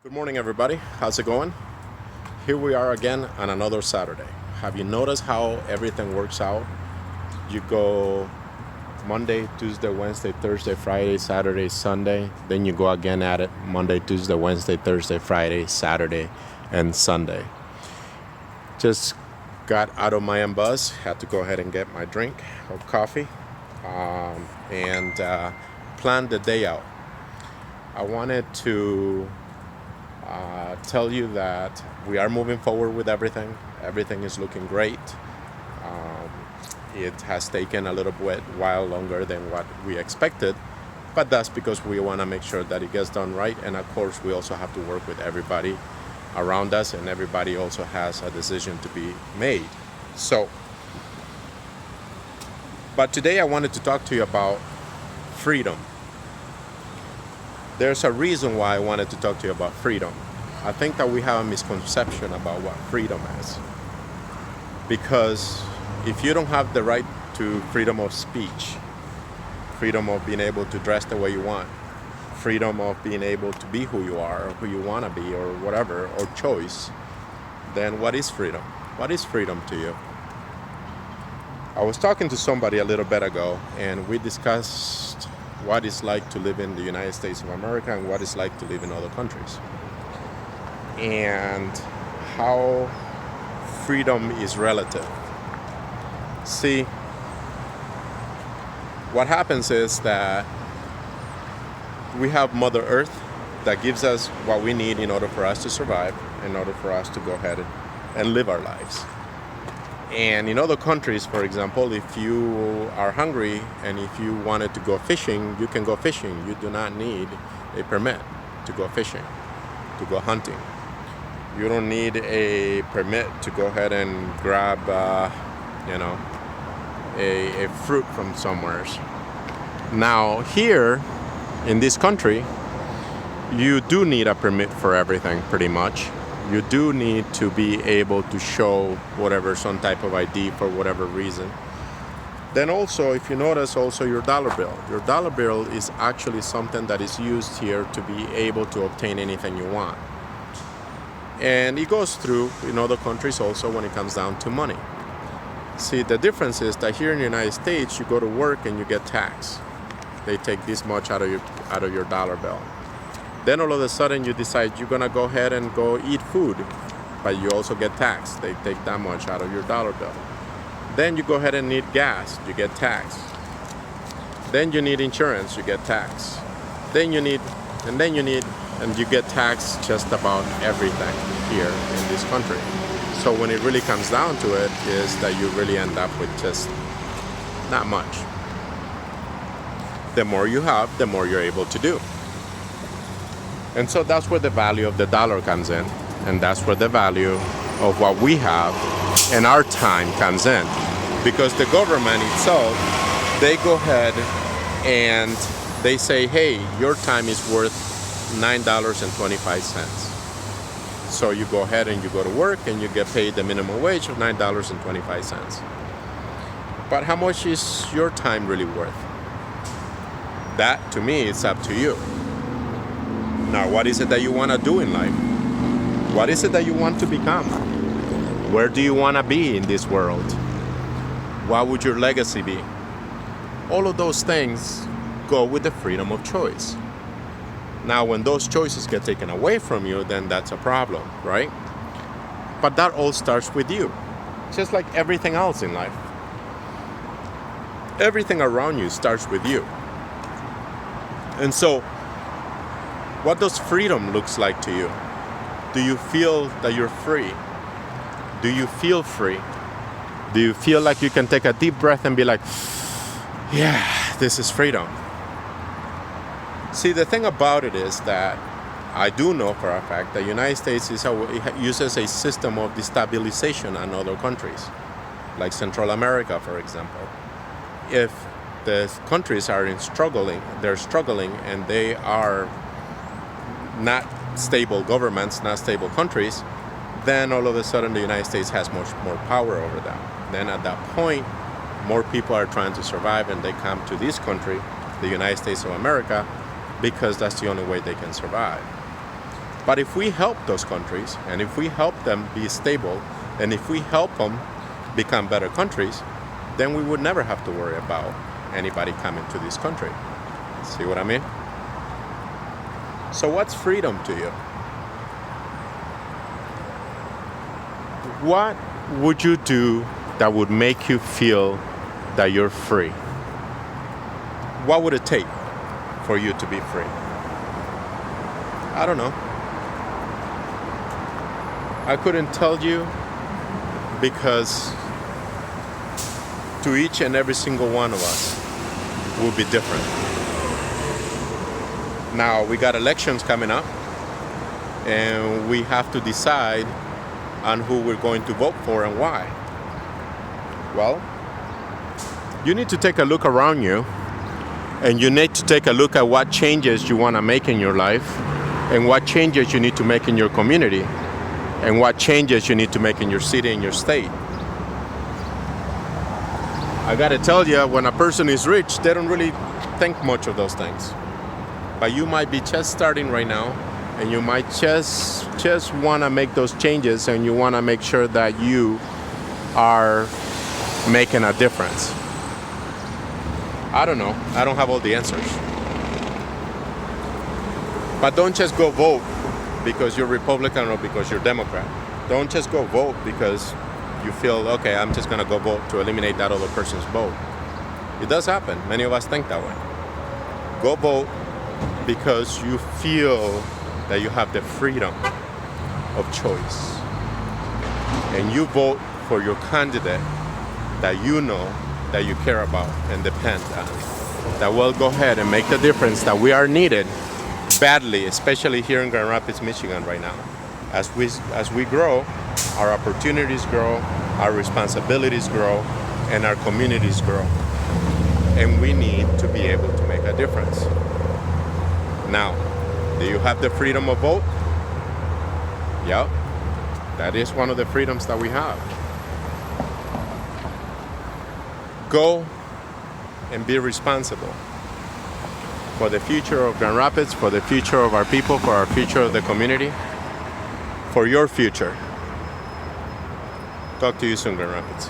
Good morning, everybody. How's it going? Here we are again on another Saturday. Have you noticed how everything works out? You go Monday, Tuesday, Wednesday, Thursday, Friday, Saturday, Sunday. Then you go again at it Monday, Tuesday, Wednesday, Thursday, Friday, Saturday, and Sunday. Just got out of my bus, had to go ahead and get my drink of coffee and plan the day out. I wanted to tell you that we are moving forward with everything. Everything is looking great. It has taken a little bit while longer than what we expected, but that's because we want to make sure that it gets done right. And of course, we also have to work with everybody around us, and everybody also has a decision to be made. But today I wanted to talk to you about freedom. There's a reason why I wanted to talk to you about freedom. I think that we have a misconception about what freedom is. Because if you don't have the right to freedom of speech, freedom of being able to dress the way you want, freedom of being able to be who you are or who you want to be or whatever, or choice, then what is freedom? What is freedom to you? I was talking to somebody a little bit ago, and we discussed what it's like to live in the United States of America and what it's like to live in other countries. And how freedom is relative. See, what happens is that we have Mother Earth that gives us what we need in order for us to survive, in order for us to go ahead and live our lives. And in other countries, for example, if you are hungry and if you wanted to go fishing, you can go fishing. You do not need a permit to go fishing, to go hunting. You don't need a permit to go ahead and grab, a fruit from somewhere. Now, here in this country, you do need a permit for everything, pretty much. You do need to be able to show some type of ID for whatever reason. Then also, if you notice, also your dollar bill. Your dollar bill is actually something that is used here to be able to obtain anything you want. And it goes through in other countries also when it comes down to money. See, the difference is that here in the United States, you go to work and you get taxed. They take this much out of your dollar bill. Then all of a sudden you decide you're gonna go ahead and go eat food, but you also get taxed. They take that much out of your dollar bill. Then you go ahead and need gas, you get taxed. Then you need insurance, you get taxed. Then you get taxed just about everything here in this country. So when it really comes down to it, is that you really end up with just not much. The more you have, the more you're able to do. And so that's where the value of the dollar comes in. And that's where the value of what we have and our time comes in. Because the government itself, they go ahead and they say, hey, your time is worth $9.25. So you go ahead and you go to work and you get paid the minimum wage of $9.25. But how much is your time really worth? That, to me, it's up to you. Now, what is it that you want to do in life? What is it that you want to become? Where do you want to be in this world? What would your legacy be? All of those things go with the freedom of choice. Now, when those choices get taken away from you, then that's a problem, right? But that all starts with you, just like everything else in life. Everything around you starts with you. And so, what does freedom looks like to you? Do you feel that you're free? Do you feel free? Do you feel like you can take a deep breath and be like, yeah, this is freedom? See, the thing about it is that I do know for a fact that the United States uses a system of destabilization on other countries, like Central America, for example. If the countries are struggling and they are not stable governments, not stable countries, then all of a sudden the United States has much more power over them. Then at that point, more people are trying to survive and they come to this country, the United States of America, because that's the only way they can survive. But if we help those countries, and if we help them be stable, and if we help them become better countries, then we would never have to worry about anybody coming to this country. See what I mean? So what's freedom to you? What would you do that would make you feel that you're free? What would it take for you to be free? I don't know. I couldn't tell you, because to each and every single one of us will be different. Now, we got elections coming up, and we have to decide on who we're going to vote for and why. Well, you need to take a look around you, and you need to take a look at what changes you want to make in your life, and what changes you need to make in your community, and what changes you need to make in your city and your state. I gotta tell you, when a person is rich, they don't really think much of those things. But you might be just starting right now, and you might just want to make those changes, and you want to make sure that you are making a difference. I don't know. I don't have all the answers. But don't just go vote because you're Republican or because you're Democrat. Don't just go vote because you feel, okay, I'm just going to go vote to eliminate that other person's vote. It does happen. Many of us think that way. Go vote because you feel that you have the freedom of choice. And you vote for your candidate that you know that you care about and depend on, that will go ahead and make the difference that we are needed badly, especially here in Grand Rapids, Michigan right now. As we grow, our opportunities grow, our responsibilities grow, and our communities grow. And we need to be able to make a difference. Now, do you have the freedom of vote? Yeah, that is one of the freedoms that we have. Go and be responsible for the future of Grand Rapids, for the future of our people, for our future of the community, for your future. Talk to you soon, Grand Rapids.